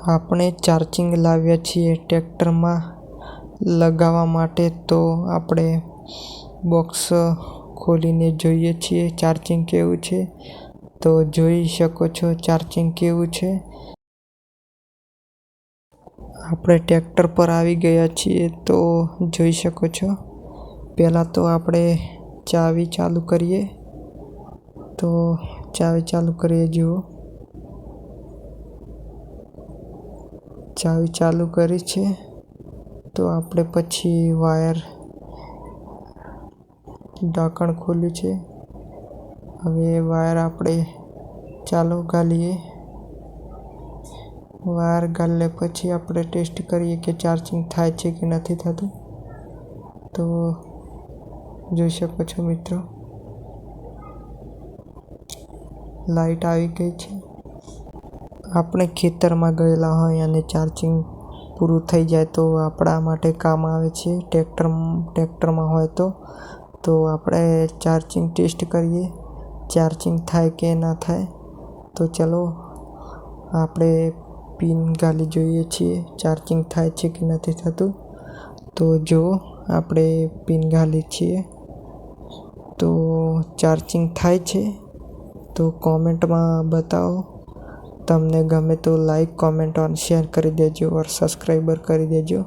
આપણે ચાર્જિંગ લાવ્યા છીએ ટ્રેક્ટરમાં લગાવવા માટે, તો આપણે બોક્સ ખોલીને જોઈએ છીએ ચાર્જિંગ કેવું છે. તો જોઈ શકો છો ચાર્જિંગ કેવું છે. આપણે ટ્રેક્ટર પર આવી ગયા છીએ, તો જોઈ શકો છો. પહેલાં તો આપણે ચાવી ચાલુ કરીએ. તો ચાવી ચાલુ કરીએ. જુઓ, ચાવી ચાલુ કરી છે. તો આપણે પછી વાયર ઢાંકણ ખોલ્યું છે. હવે વાયર આપણે ચાલુ ગાલીએ. વાયર ગાળ્યા પછી આપણે ટેસ્ટ કરીએ કે ચાર્જિંગ થાય છે કે નથી થતું. તો જોઈ શકો છો મિત્રો, લાઈટ આવી ગઈ છે. આપણે ખેતરમાં ગયેલા હોય અને ચાર્જિંગ પૂરું થઈ જાય તો આપણા માટે કામ આવે છે. ટ્રેક્ટરમાં હોય તો આપણે ચાર્જિંગ ટેસ્ટ કરીએ, ચાર્જિંગ થાય કે ના થાય. તો ચલો આપણે પિન ગાલી જોઈએ છીએ ચાર્જિંગ થાય છે કે નથી થતું. તો જો આપણે પિન ગાલી છીએ તો ચાર્જિંગ થાય છે. તો કોમેન્ટમાં બતાવો. તમને ગમે તો લાઈક, કોમેન્ટ और શેર કરી દેજો और સબસ્ક્રાઈબર કરી દેજો.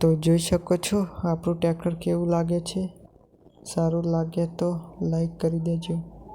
તો જોઈ શકો છો આપણું ટ્રેક્ટર કેવું લાગે છે. સારું લાગે તો લાઈક કરી દેજો.